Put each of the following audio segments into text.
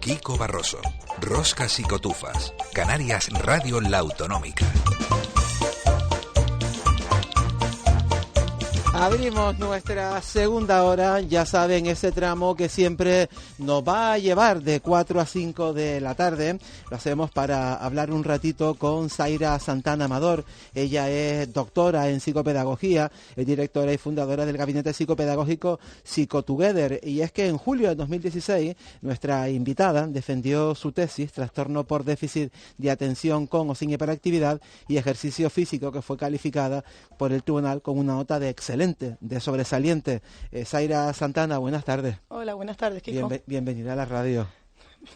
Kiko Barroso, Roscas y Cotufas, Canarias Radio La Autonómica. Abrimos nuestra segunda hora, ya saben, ese tramo que siempre nos va a llevar de 4 a 5 de la tarde. Lo hacemos para hablar un ratito con Zaira Santana Amador. Ella es doctora en psicopedagogía, es directora y fundadora del gabinete psicopedagógico Psicotogether. Y es que en julio de 2016 nuestra invitada defendió su tesis, Trastorno por déficit de atención con o sin hiperactividad y ejercicio físico, que fue calificada por el tribunal con una nota de excelente, de sobresaliente. Zaira Santana, buenas tardes. Hola, buenas tardes, Kiko. Bienvenida a la radio.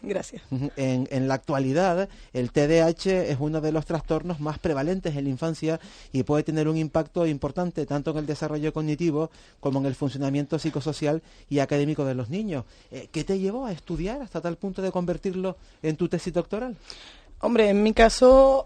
Gracias. En la actualidad, el TDAH es uno de los trastornos más prevalentes en la infancia y puede tener un impacto importante tanto en el desarrollo cognitivo como en el funcionamiento psicosocial y académico de los niños. ¿Qué te llevó a estudiar hasta tal punto de convertirlo en tu tesis doctoral? Hombre, en mi caso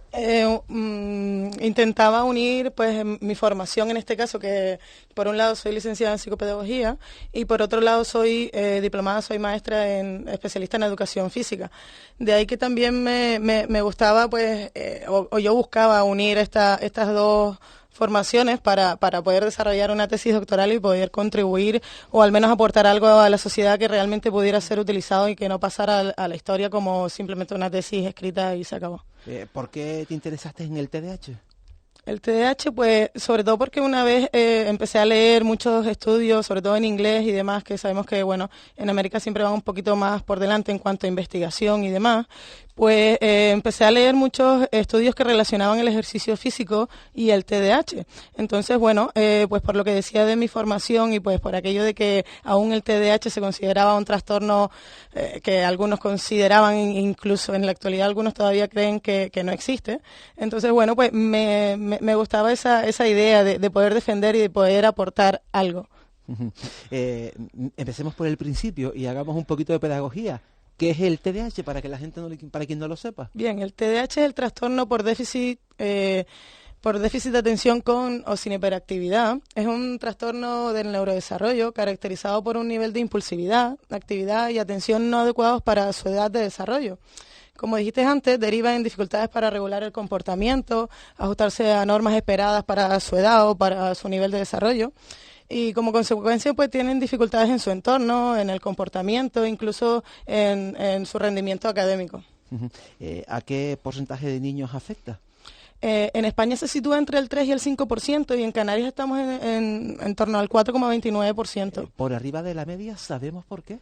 intentaba unir pues mi formación en este caso, que por un lado soy licenciada en psicopedagogía y por otro lado soy diplomada, soy maestra especialista en educación física. De ahí que también me gustaba pues, o yo buscaba unir estas dos formaciones para poder desarrollar una tesis doctoral y poder contribuir o al menos aportar algo a la sociedad que realmente pudiera ser utilizado y que no pasara a la historia como simplemente una tesis escrita y se acabó. ¿Por qué te interesaste en el TDAH? El TDAH, pues, sobre todo porque una vez empecé a leer muchos estudios, sobre todo en inglés y demás, que sabemos que, bueno, en América siempre van un poquito más por delante en cuanto a investigación y demás, pues empecé a leer muchos estudios que relacionaban el ejercicio físico y el TDAH. Entonces, bueno, pues por lo que decía de mi formación y pues por aquello de que aún el TDAH se consideraba un trastorno que algunos consideraban, incluso en la actualidad algunos todavía creen que no existe. Entonces, bueno, pues me gustaba esa idea de poder defender y de poder aportar algo. Empecemos por el principio y hagamos un poquito de pedagogía. ¿Qué es el TDAH para que la gente para quien no lo sepa? Bien, el TDAH es el trastorno por déficit de atención con o sin hiperactividad. Es un trastorno del neurodesarrollo caracterizado por un nivel de impulsividad, actividad y atención no adecuados para su edad de desarrollo. Como dijiste antes, deriva en dificultades para regular el comportamiento, ajustarse a normas esperadas para su edad o para su nivel de desarrollo. Y como consecuencia, pues tienen dificultades en su entorno, en el comportamiento, incluso en su rendimiento académico. ¿A qué porcentaje de niños afecta? En España se sitúa entre el 3 y el 5% y en Canarias estamos en torno al 4,29%. ¿Por arriba de la media sabemos por qué?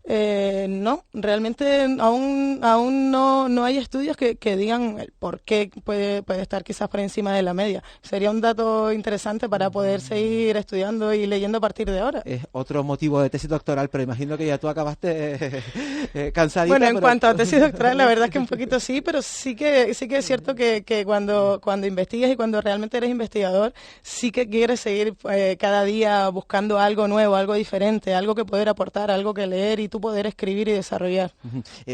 No, realmente aún no hay estudios que digan el por qué puede estar quizás por encima de la media. Sería un dato interesante para poder seguir estudiando y leyendo a partir de ahora. Es otro motivo de tesis doctoral, pero imagino que ya tú acabaste cansadita. Bueno, en cuanto a tesis doctoral, la verdad es que un poquito sí, pero sí que es cierto que cuando investigas y cuando realmente eres investigador, sí que quieres seguir cada día buscando algo nuevo, algo diferente, algo que poder aportar, algo que leer y tú poder escribir y desarrollar.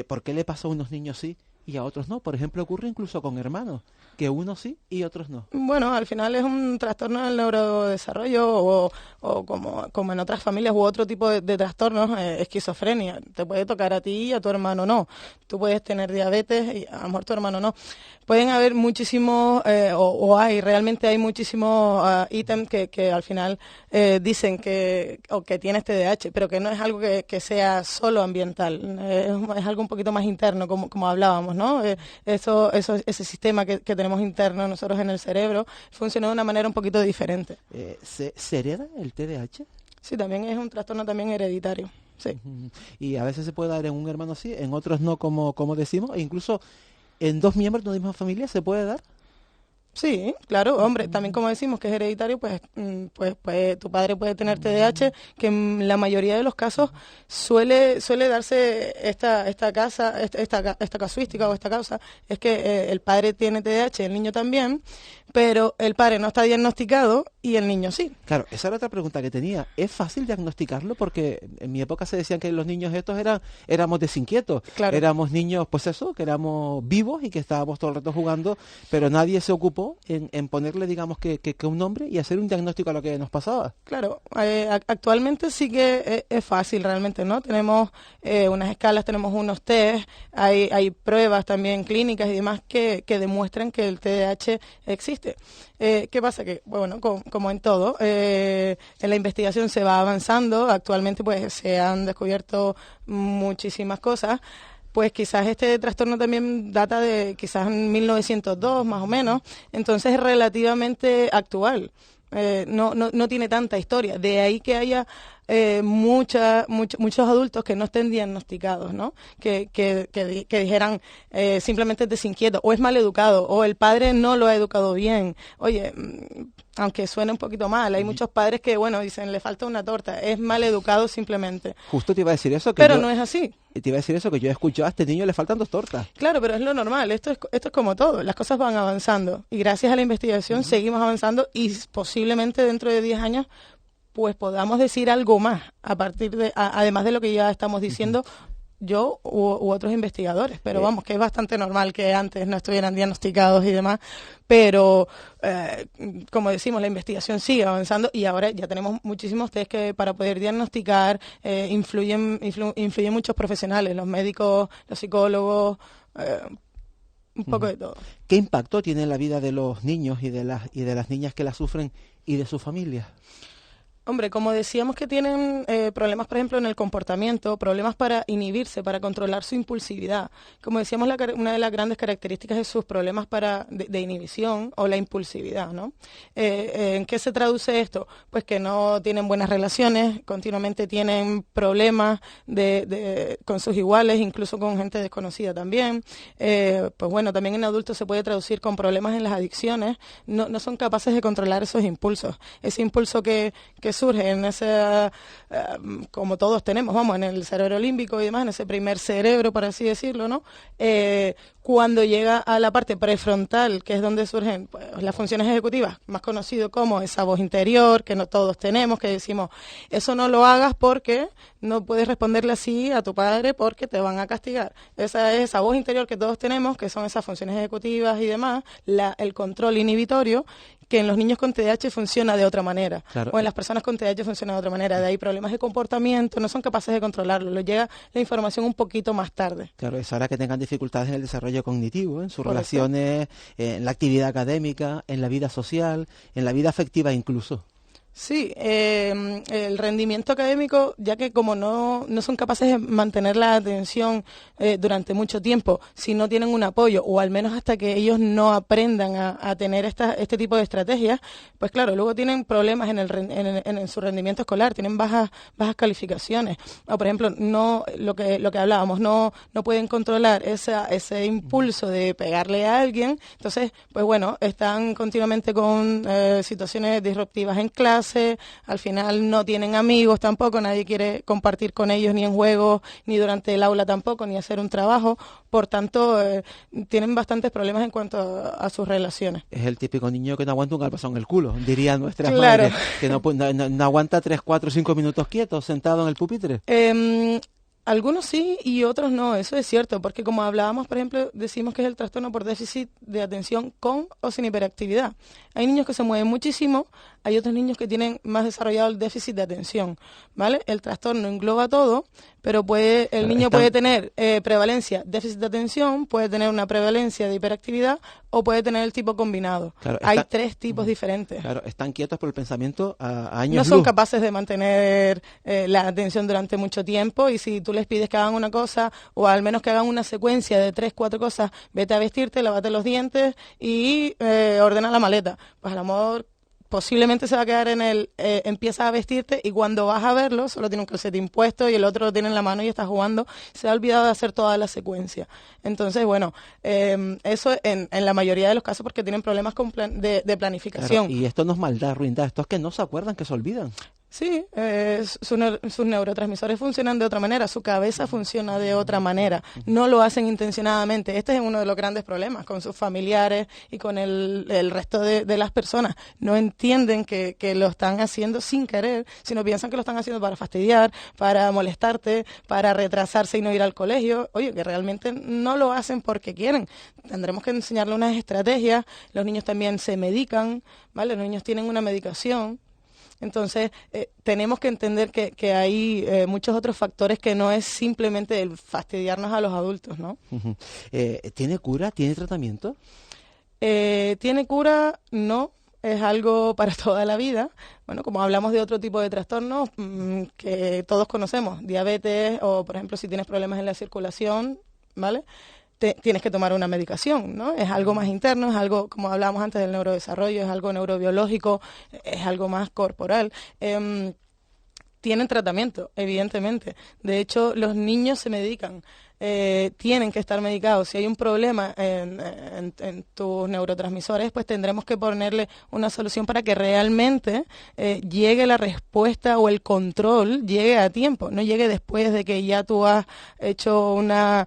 ¿Por qué le pasa a unos niños sí y a otros no? Por ejemplo, ocurre incluso con hermanos, que unos sí y otros no. Bueno, al final es un trastorno del neurodesarrollo o como en otras familias u otro tipo de trastornos, esquizofrenia. Te puede tocar a ti y a tu hermano no. Tú puedes tener diabetes y a lo mejor tu hermano no. Pueden haber muchísimos, realmente hay muchísimos ítems que al final dicen que tienes TDAH, pero que no es algo que sea solo ambiental, es algo un poquito más interno, como hablábamos, ¿no? Ese sistema que tenemos interno nosotros en el cerebro funciona de una manera un poquito diferente. ¿Se hereda el TDAH? Sí, también es un trastorno también hereditario, sí. Y a veces se puede dar en un hermano sí, en otros no, como decimos, e incluso en dos miembros de una misma familia se puede dar. Sí, claro, hombre, también como decimos que es hereditario, pues tu padre puede tener TDAH, que en la mayoría de los casos suele darse esta casuística o esta causa, es que el padre tiene TDAH, el niño también, pero el padre no está diagnosticado y el niño sí. Claro, esa era otra pregunta que tenía. ¿Es fácil diagnosticarlo? Porque en mi época se decían que los niños estos éramos desinquietos. Claro. Éramos niños, pues eso, que éramos vivos y que estábamos todo el rato jugando, pero nadie se ocupó tardó en ponerle, digamos, que un nombre y hacer un diagnóstico a lo que nos pasaba? Claro, actualmente sí que es fácil realmente, ¿no? Tenemos unas escalas, tenemos unos test, hay pruebas también clínicas y demás que demuestran que el TDAH existe. ¿Qué pasa? Que, bueno, como en todo, en la investigación se va avanzando, actualmente pues se han descubierto muchísimas cosas. Pues quizás este trastorno también data de quizás en 1902 más o menos, entonces es relativamente actual. No tiene tanta historia. De ahí que haya muchos adultos que no estén diagnosticados, ¿no? Que dijeran simplemente es desinquieto, o es mal educado, o el padre no lo ha educado bien. Oye, aunque suene un poquito mal, hay muchos padres que, bueno, dicen, le falta una torta, es mal educado simplemente. Justo te iba a decir eso. Pero no es así. Te iba a decir eso, que yo he escuchado a este niño le faltan 2 tortas. Claro, pero es lo normal, esto es como todo, las cosas van avanzando y gracias a la investigación seguimos avanzando y posiblemente dentro de 10 años pues podamos decir algo más a partir de, además de lo que ya estamos diciendo yo u otros investigadores, pero vamos, que es bastante normal que antes no estuvieran diagnosticados y demás, pero como decimos, la investigación sigue avanzando y ahora ya tenemos muchísimos test que para poder diagnosticar influyen muchos profesionales, los médicos, los psicólogos, un poco de todo. ¿Qué impacto tiene en la vida de los niños y de las niñas que la sufren y de sus familias? Hombre, como decíamos que tienen problemas, por ejemplo, en el comportamiento, problemas para inhibirse, para controlar su impulsividad. Como decíamos, una de las grandes características de sus problemas de inhibición o la impulsividad, ¿no? ¿En qué se traduce esto? Pues que no tienen buenas relaciones, continuamente tienen problemas con sus iguales, incluso con gente desconocida también. Pues bueno, también en adultos se puede traducir con problemas en las adicciones. No son capaces de controlar esos impulsos. Ese impulso que surge en ese, como todos tenemos, vamos, en el cerebro límbico y demás, en ese primer cerebro, por así decirlo, ¿no? Cuando llega a la parte prefrontal, que es donde surgen pues, las funciones ejecutivas, más conocido como esa voz interior, que no todos tenemos, que decimos, eso no lo hagas porque no puedes responderle así a tu padre porque te van a castigar. Esa es esa voz interior que todos tenemos, que son esas funciones ejecutivas y demás, el control inhibitorio, que en los niños con TDAH funciona de otra manera, claro. O en las personas con TDAH funciona de otra manera, de ahí problemas de comportamiento, no son capaces de controlarlo, les llega la información un poquito más tarde. Claro, es ahora que tengan dificultades en el desarrollo cognitivo, en sus relaciones, en la actividad académica, en la vida social, en la vida afectiva incluso. Sí, el rendimiento académico, ya que como no son capaces de mantener la atención durante mucho tiempo, si no tienen un apoyo, o al menos hasta que ellos no aprendan a tener este tipo de estrategias, pues claro, luego tienen problemas en su rendimiento escolar, tienen bajas calificaciones. O por ejemplo, lo que hablábamos, no pueden controlar ese impulso de pegarle a alguien, entonces, pues bueno, están continuamente con situaciones disruptivas en clase. Al final no tienen amigos tampoco, nadie quiere compartir con ellos ni en juegos, ni durante el aula tampoco, ni hacer un trabajo, por tanto tienen bastantes problemas en cuanto a sus relaciones. Es el típico niño que no aguanta un galpazón en el culo, dirían nuestras claro. madres, que no aguanta 3, 4, 5 minutos quietos, sentado en el pupitre. Algunos sí y otros no, eso es cierto, porque como hablábamos, por ejemplo, decimos que es el trastorno por déficit de atención con o sin hiperactividad. Hay niños que se mueven muchísimo, hay otros niños que tienen más desarrollado el déficit de atención, ¿vale? El trastorno engloba todo, pero el niño puede tener prevalencia déficit de atención, puede tener una prevalencia de hiperactividad o puede tener el tipo combinado. Claro, hay 3 tipos diferentes. Claro, están quietos por el pensamiento a años luz. No son luz. capaces de mantener la atención durante mucho tiempo y si tú les pides que hagan una cosa o al menos que hagan una secuencia de 3, 4 cosas, vete a vestirte, lávate los dientes y ordena la maleta. Pues a lo mejor posiblemente se va a quedar empieza a vestirte y cuando vas a verlo solo tiene un calcetín puesto y el otro lo tiene en la mano y está jugando, se ha olvidado de hacer toda la secuencia. Entonces, bueno, eso en la mayoría de los casos porque tienen problemas de planificación. Claro, y esto no es maldad, ruindad, esto es que no se acuerdan, que se olvidan. Sí, sus neurotransmisores funcionan de otra manera, su cabeza funciona de otra manera, no lo hacen intencionadamente. Este es uno de los grandes problemas con sus familiares y con el resto de las personas. No entienden que lo están haciendo sin querer, sino piensan que lo están haciendo para fastidiar, para molestarte, para retrasarse y no ir al colegio. Oye, que realmente no lo hacen porque quieren. Tendremos que enseñarle unas estrategias. Los niños también se medican, ¿vale? Los niños tienen una medicación. Entonces, tenemos que entender que hay muchos otros factores que no es simplemente el fastidiarnos a los adultos, ¿no? Ujú. ¿Tiene cura? ¿Tiene tratamiento? ¿Tiene cura? No. Es algo para toda la vida. Bueno, como hablamos de otro tipo de trastornos que todos conocemos, diabetes o, por ejemplo, si tienes problemas en la circulación, ¿vale? Tienes que tomar una medicación, ¿no? Es algo más interno, es algo, como hablábamos antes del neurodesarrollo, es algo neurobiológico, es algo más corporal. Tienen tratamiento, evidentemente. De hecho, los niños se medican. Tienen que estar medicados. Si hay un problema en tus neurotransmisores, pues tendremos que ponerle una solución para que realmente llegue la respuesta o el control llegue a tiempo, no llegue después de que ya tú has hecho una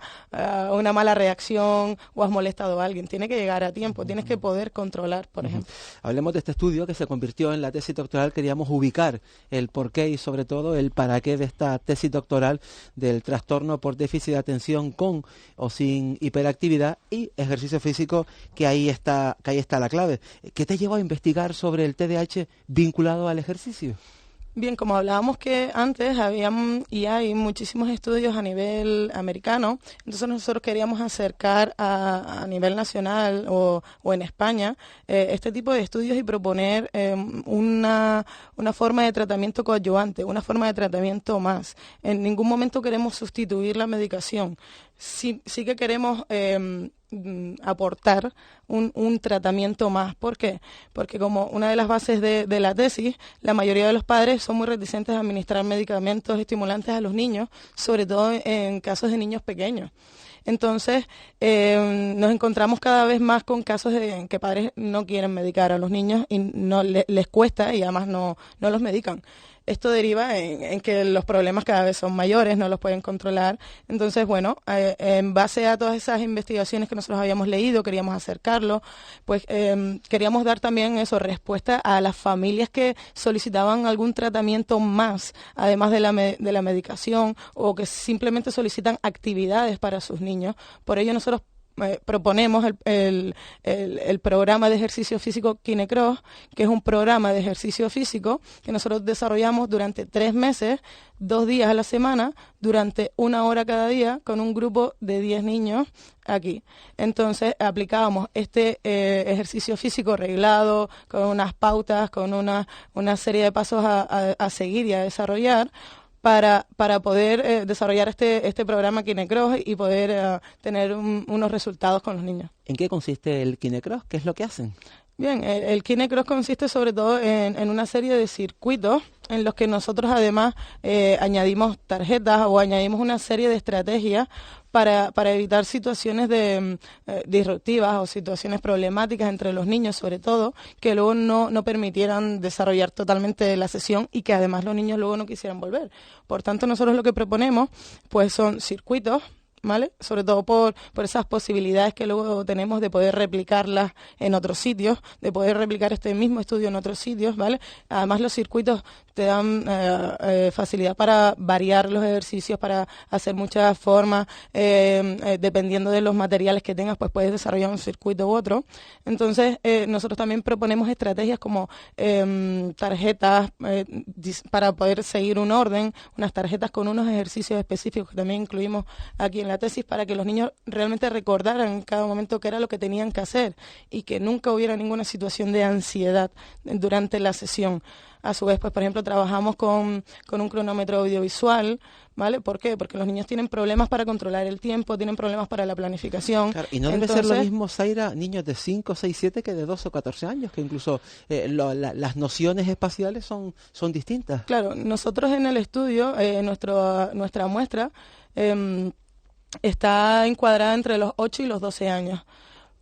mala reacción o has molestado a alguien. Tiene que llegar a tiempo, tienes que poder controlar, por ejemplo. Hablemos de este estudio que se convirtió en la tesis doctoral. Queríamos ubicar el porqué y sobre todo el para qué de esta tesis doctoral del trastorno por déficit de atención con o sin hiperactividad y ejercicio físico, que ahí está la clave. ¿Qué te llevó a investigar sobre el TDAH vinculado al ejercicio? Bien, como hablábamos que antes habían y hay muchísimos estudios a nivel americano, entonces nosotros queríamos acercar a nivel nacional o en España este tipo de estudios y proponer una forma de tratamiento coadyuvante, una forma de tratamiento más. En ningún momento queremos sustituir la medicación. Sí que queremos aportar un tratamiento más. ¿Por qué? Porque como una de las bases de la tesis, la mayoría de los padres son muy reticentes a administrar medicamentos estimulantes a los niños, sobre todo en casos de niños pequeños. Entonces, nos encontramos cada vez más con casos en que padres no quieren medicar a los niños y no les cuesta y además no los medican. Esto deriva en que los problemas cada vez son mayores, no los pueden controlar. Entonces, bueno, en base a todas esas investigaciones que nosotros habíamos leído, queríamos acercarlo, pues queríamos dar también respuesta a las familias que solicitaban algún tratamiento más, además de la medicación, o que simplemente solicitan actividades para sus niños. Por ello nosotros proponemos el programa de ejercicio físico KineCross, que es un programa de ejercicio físico que nosotros desarrollamos durante 3 meses, 2 días a la semana, durante 1 hora cada día, con un grupo de 10 niños aquí. Entonces aplicábamos este ejercicio físico reglado, con unas pautas, con una serie de pasos a seguir y a desarrollar, para poder desarrollar este programa KineCross y poder tener unos resultados con los niños. ¿En qué consiste el KineCross? ¿Qué es lo que hacen? Bien, el KineCross consiste sobre todo en una serie de circuitos en los que nosotros además añadimos tarjetas o añadimos una serie de estrategias para evitar situaciones disruptivas o situaciones problemáticas entre los niños, sobre todo, que luego no permitieran desarrollar totalmente la sesión y que además los niños luego no quisieran volver. Por tanto, nosotros lo que proponemos pues son circuitos, ¿vale? Sobre todo por esas posibilidades que luego tenemos de poder replicarlas en otros sitios, de poder replicar este mismo estudio en otros sitios, ¿vale? Además, los circuitos te dan facilidad para variar los ejercicios, para hacer muchas formas, dependiendo de los materiales que tengas, pues puedes desarrollar un circuito u otro. Entonces, nosotros también proponemos estrategias como tarjetas para poder seguir un orden, unas tarjetas con unos ejercicios específicos que también incluimos aquí en la tesis, para que los niños realmente recordaran en cada momento qué era lo que tenían que hacer y que nunca hubiera ninguna situación de ansiedad durante la sesión. A su vez, pues por ejemplo, trabajamos con un cronómetro audiovisual, ¿vale? ¿Por qué? Porque los niños tienen problemas para controlar el tiempo, tienen problemas para la planificación. Claro, y no debe ser lo mismo, Zaira, niños de 5, 6, 7 que de 12 o 14 años, que incluso las nociones espaciales son distintas. Claro, nosotros en el estudio, nuestra muestra está encuadrada entre los 8 y los 12 años.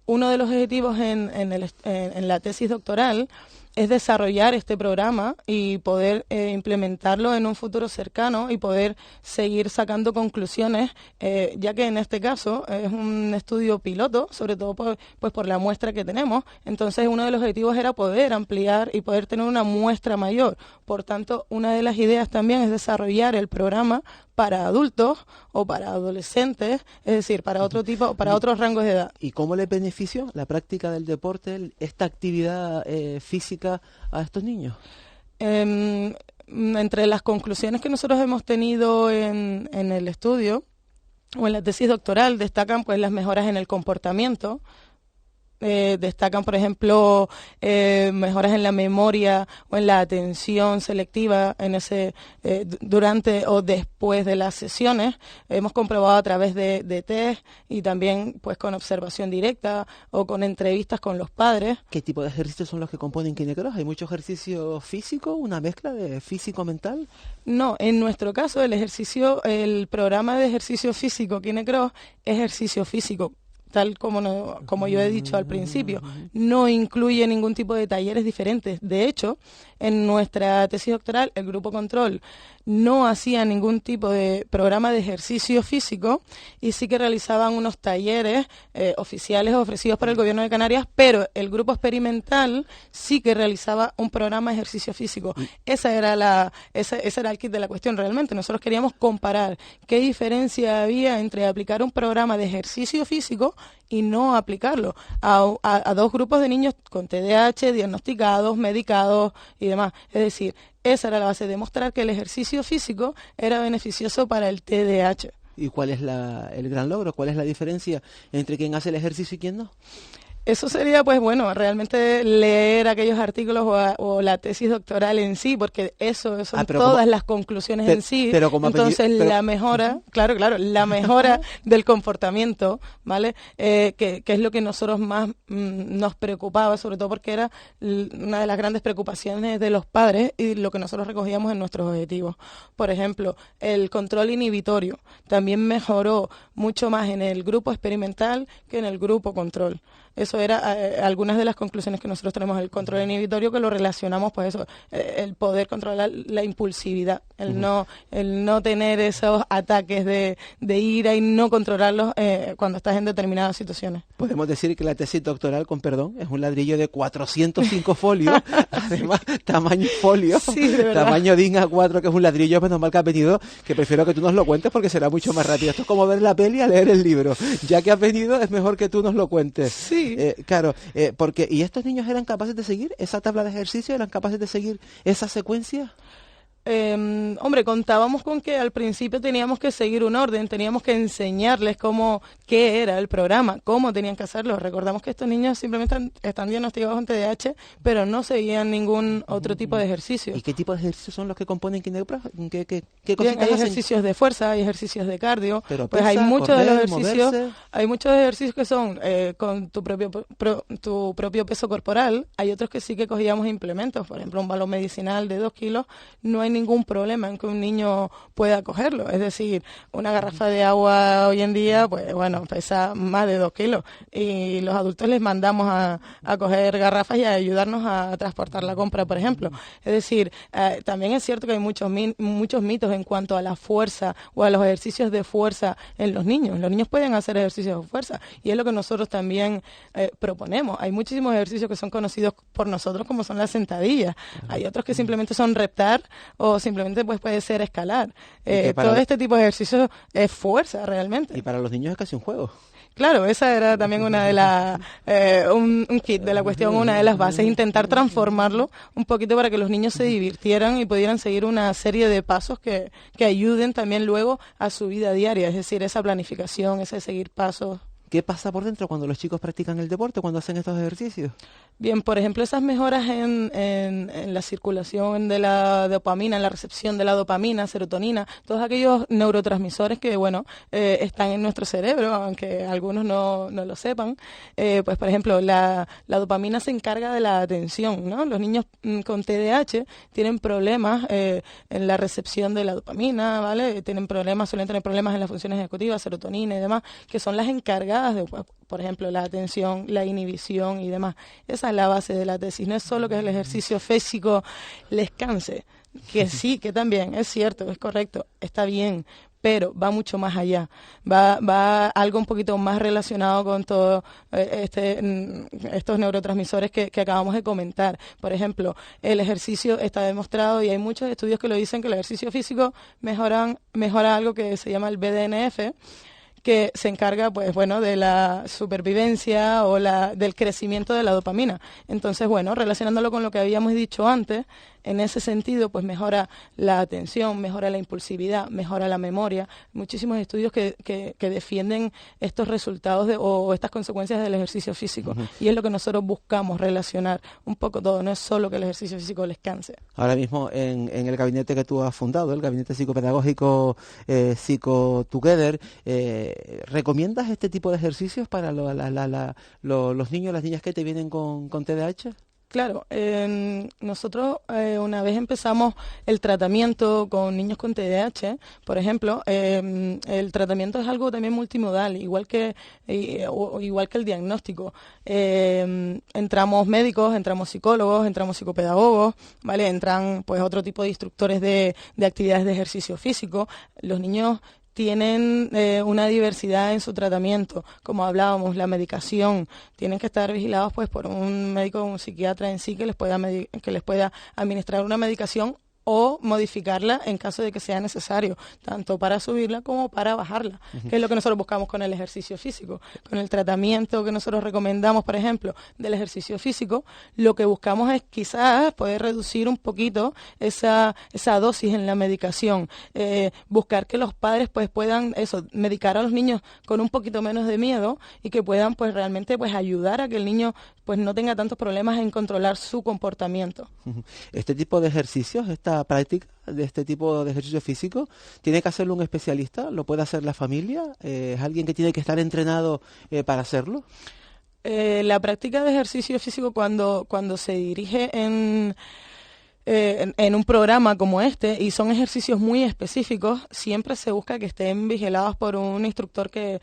Uno de los objetivos en la tesis doctoral es desarrollar este programa y poder implementarlo en un futuro cercano y poder seguir sacando conclusiones, ya que en este caso es un estudio piloto, sobre todo por la muestra que tenemos. Entonces, uno de los objetivos era poder ampliar y poder tener una muestra mayor. Por tanto, una de las ideas también es desarrollar el programa para adultos o para adolescentes, es decir, para otros rangos de edad. ¿Y cómo le beneficia la práctica del deporte, esta actividad física a estos niños? Entre las conclusiones que nosotros hemos tenido en el estudio o en la tesis doctoral destacan pues las mejoras en el comportamiento. Destacan, por ejemplo, mejoras en la memoria o en la atención selectiva durante o después de las sesiones. Hemos comprobado a través de test y también pues con observación directa o con entrevistas con los padres. ¿Qué tipo de ejercicios son los que componen KineCross? ¿Hay mucho ejercicio físico, una mezcla de físico-mental? No, en nuestro caso el programa de ejercicio físico KineCross es ejercicio físico. Tal como yo he dicho al principio, no incluye ningún tipo de talleres diferentes. De hecho, en nuestra tesis doctoral, el grupo control no hacía ningún tipo de programa de ejercicio físico y sí que realizaban unos talleres oficiales ofrecidos por el Gobierno de Canarias, pero el grupo experimental sí que realizaba un programa de ejercicio físico. Ese era el kit de la cuestión realmente. Nosotros queríamos comparar qué diferencia había entre aplicar un programa de ejercicio físico y no aplicarlo a dos grupos de niños con TDAH diagnosticados, medicados y demás. Es decir, esa era la base, demostrar que el ejercicio físico era beneficioso para el TDAH. ¿Y cuál es el gran logro? ¿Cuál es la diferencia entre quien hace el ejercicio y quien no? Eso sería, pues bueno, realmente leer aquellos artículos o la tesis doctoral en sí, porque eso son todas las conclusiones en sí. Entonces, la mejora, claro, la mejora del comportamiento, ¿vale? Que es lo que nosotros más nos preocupaba, sobre todo porque era una de las grandes preocupaciones de los padres y lo que nosotros recogíamos en nuestros objetivos. Por ejemplo, el control inhibitorio también mejoró mucho más en el grupo experimental que en el grupo control. Eso era algunas de las conclusiones que nosotros tenemos. El control inhibitorio, que lo relacionamos, pues eso, el poder controlar la impulsividad, el no tener esos ataques de ira y no controlarlos cuando estás en determinadas situaciones. Podemos decir que la tesis doctoral, con perdón, es un ladrillo de 405 folios, además tamaño folio, sí, tamaño DIN A4, que es un ladrillo, menos mal que has venido, que prefiero que tú nos lo cuentes porque será mucho más rápido. Esto es como ver la peli a leer el libro. Ya que has venido, es mejor que tú nos lo cuentes. Sí. Claro, porque ¿y estos niños eran capaces de seguir esa tabla de ejercicio? ¿Eran capaces de seguir esa secuencia? Hombre, contábamos con que al principio teníamos que seguir un orden, teníamos que enseñarles qué era el programa, cómo tenían que hacerlo. Recordamos que estos niños simplemente están diagnosticados con TDAH, pero no seguían ningún otro tipo de ejercicio. ¿Y qué tipo de ejercicios son los que componen KineCross? ¿Qué cositas hay ejercicios de fuerza, hay ejercicios de cardio, pero pues hay muchos de los ejercicios, hay muchos ejercicios que son con tu propio peso corporal, hay otros que sí que cogíamos implementos, por ejemplo un balón medicinal de 2 kilos, no hay ningún problema en que un niño pueda cogerlo. Es decir, una garrafa de agua hoy en día, pues bueno, pesa más de 2 kilos y los adultos les mandamos a coger garrafas y a ayudarnos a transportar la compra, por ejemplo. Es decir, también es cierto que hay muchos mitos en cuanto a la fuerza o a los ejercicios de fuerza en los niños. Los niños pueden hacer ejercicios de fuerza y es lo que nosotros también proponemos. Hay muchísimos ejercicios que son conocidos por nosotros como son las sentadillas. Hay otros que simplemente son reptar o simplemente pues puede ser escalar. Todo este tipo de ejercicios es fuerza realmente. Y para los niños es casi un juego. Claro, esa era también una de las, un kit de la cuestión, una de las bases, intentar transformarlo un poquito para que los niños se divirtieran y pudieran seguir una serie de pasos que ayuden también luego a su vida diaria, es decir, esa planificación, ese seguir pasos. ¿Qué pasa por dentro cuando los chicos practican el deporte, cuando hacen estos ejercicios? Bien, por ejemplo, esas mejoras en la circulación de la dopamina, en la recepción de la dopamina, serotonina, todos aquellos neurotransmisores que, bueno, están en nuestro cerebro, aunque algunos no lo sepan. Pues, por ejemplo, la dopamina se encarga de la atención, ¿no? Los niños con TDAH tienen problemas en la recepción de la dopamina, ¿vale? Suelen tener problemas en las funciones ejecutivas, serotonina y demás, que son las encargadas de, por ejemplo, la atención, la inhibición y demás. Esas esa es la base de la tesis. No es solo que el ejercicio físico les canse, que sí, que también, es cierto, es correcto, está bien, pero va mucho más allá, va algo un poquito más relacionado con todo estos neurotransmisores que acabamos de comentar. Por ejemplo, el ejercicio está demostrado, y hay muchos estudios que lo dicen, que el ejercicio físico mejora algo que se llama el BDNF, que se encarga, pues bueno, de la supervivencia o del crecimiento de la dopamina. Entonces, bueno, relacionándolo con lo que habíamos dicho antes, en ese sentido, pues mejora la atención, mejora la impulsividad, mejora la memoria. Muchísimos estudios que defienden estos resultados o estas consecuencias del ejercicio físico. Uh-huh. Y es lo que nosotros buscamos relacionar un poco todo. No es solo que el ejercicio físico les canse. Ahora mismo en el gabinete que tú has fundado, el gabinete psicopedagógico Psico-Together, ¿recomiendas este tipo de ejercicios para los niños, las niñas que te vienen con TDAH? Claro, nosotros una vez empezamos el tratamiento con niños con TDAH, por ejemplo, el tratamiento es algo también multimodal, igual que el diagnóstico. Entramos médicos, entramos psicólogos, entramos psicopedagogos, ¿vale? Entran pues otro tipo de instructores de actividades de ejercicio físico. Los niños tienen una diversidad en su tratamiento, como hablábamos, la medicación, tienen que estar vigilados pues por un médico o un psiquiatra en sí que les pueda administrar una medicación o modificarla en caso de que sea necesario, tanto para subirla como para bajarla, uh-huh. que es lo que nosotros buscamos con el ejercicio físico. Con el tratamiento que nosotros recomendamos, por ejemplo, del ejercicio físico, lo que buscamos es quizás poder reducir un poquito esa dosis en la medicación, buscar que los padres pues puedan medicar a los niños con un poquito menos de miedo y que puedan pues realmente pues ayudar a que el niño pues no tenga tantos problemas en controlar su comportamiento. Uh-huh. Este tipo de ejercicios, esta práctica de este tipo de ejercicio físico, ¿tiene que hacerlo un especialista? ¿Lo puede hacer la familia? ¿Es alguien que tiene que estar entrenado para hacerlo? La práctica de ejercicio físico cuando se dirige en un programa como este, y son ejercicios muy específicos, siempre se busca que estén vigilados por un instructor que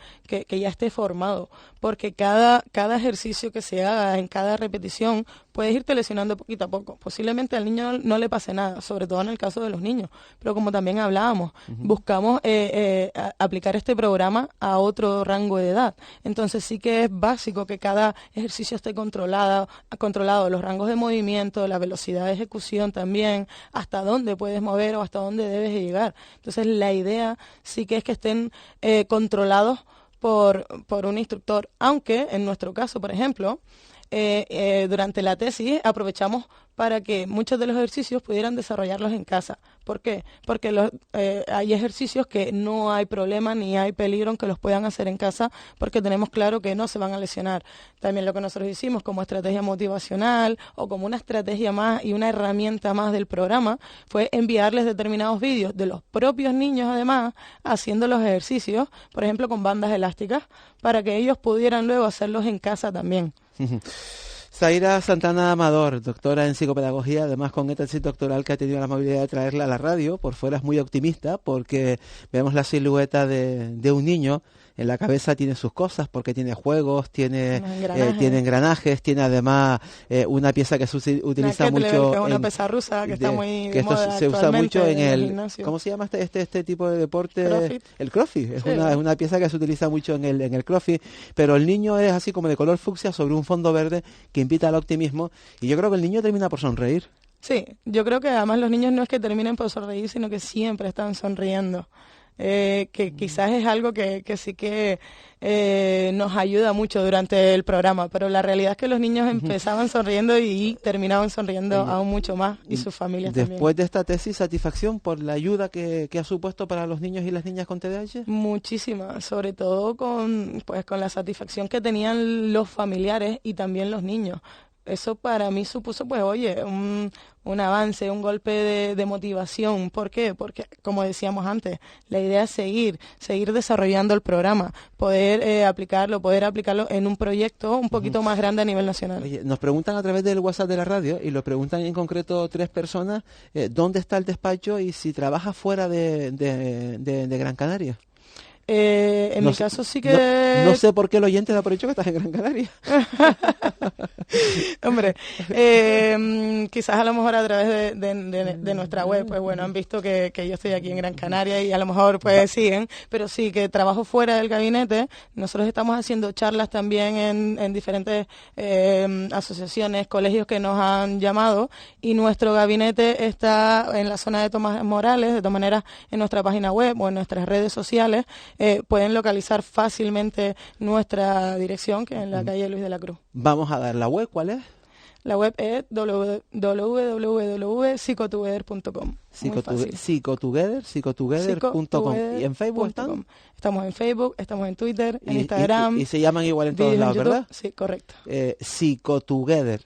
ya esté formado, porque cada ejercicio que se haga en cada repetición puedes irte lesionando poquito a poco. Posiblemente al niño no le pase nada, sobre todo en el caso de los niños, pero como también hablábamos, uh-huh. buscamos aplicar este programa a otro rango de edad. Entonces sí que es básico que cada ejercicio esté controlado, los rangos de movimiento, la velocidad de ejecución también, hasta dónde puedes mover o hasta dónde debes llegar. Entonces la idea sí que es que estén controlados por un instructor, aunque en nuestro caso, por ejemplo, durante la tesis aprovechamos para que muchos de los ejercicios pudieran desarrollarlos en casa. ¿Por qué? Porque hay ejercicios que no hay problema ni hay peligro en que los puedan hacer en casa, porque tenemos claro que no se van a lesionar. También lo que nosotros hicimos como estrategia motivacional o como una estrategia más y una herramienta más del programa fue enviarles determinados vídeos de los propios niños, además, haciendo los ejercicios, por ejemplo, con bandas elásticas, para que ellos pudieran luego hacerlos en casa también. Zaira Santana Amador, doctora en psicopedagogía, además con esta tesis doctoral que ha tenido la amabilidad de traerla a la radio. Por fuera es muy optimista porque vemos la silueta de un niño. En la cabeza tiene sus cosas porque tiene juegos, tiene engranajes, tiene además una pieza que se utiliza mucho. Que es una pesa rusa que está muy de moda se usa mucho en el gimnasio. ¿Cómo se llama este tipo de deporte? CrossFit. El CrossFit. Es una pieza que se utiliza mucho en el CrossFit, pero el niño es así como de color fucsia sobre un fondo verde que invita al optimismo, y yo creo que el niño termina por sonreír. Sí, yo creo que además los niños no es que terminen por sonreír, sino que siempre están sonriendo. Que quizás es algo que sí que nos ayuda mucho durante el programa, pero la realidad es que los niños empezaban sonriendo y terminaban sonriendo aún mucho más, y sus familias Después también. De esta tesis, ¿satisfacción por la ayuda que ha supuesto para los niños y las niñas con TDAH? Muchísima, sobre todo con la satisfacción que tenían los familiares y también los niños. Eso para mí supuso, un avance, un golpe de motivación. ¿Por qué? Porque, como decíamos antes, la idea es seguir desarrollando el programa, poder aplicarlo en un proyecto un poquito más grande a nivel nacional. Oye, nos preguntan a través del WhatsApp de la radio, y lo preguntan en concreto 3 personas, ¿dónde está el despacho y si trabaja fuera de Gran Canaria? En No mi sé- caso sí que... No sé por qué el oyente da por hecho que estás en Gran Canaria. Hombre, quizás a lo mejor a través de nuestra web, pues bueno, han visto que yo estoy aquí en Gran Canaria y a lo mejor pues siguen, pero sí que trabajo fuera del gabinete. Nosotros estamos haciendo charlas también en diferentes asociaciones, colegios que nos han llamado, y nuestro gabinete está en la zona de Tomás Morales. De todas maneras, en nuestra página web o en nuestras redes sociales pueden localizar fácilmente nuestra dirección, que es en la calle Luis de la Cruz. Vamos a dar la web, ¿cuál es? La web es www.psicotogether.com. Muy fácil. Psicotogether.com. ¿Y en Facebook están? Estamos en Facebook, estamos en Twitter, en Instagram. Y se llaman igual en todos vídeos lados, YouTube. ¿verdad? Sí, correcto. Psicotogether.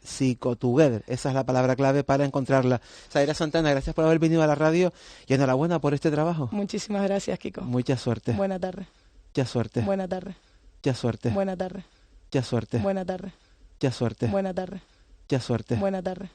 Esa es la palabra clave para encontrarla. Zaira Santana, gracias por haber venido a la radio y enhorabuena por este trabajo. Muchísimas gracias, Kiko. Mucha suerte. Buena tarde. Mucha suerte. Buena tarde. Mucha suerte. Buena tarde. Mucha suerte. Buena tarde. Mucha suerte. Buena tarde. Mucha suerte. Buena tarde.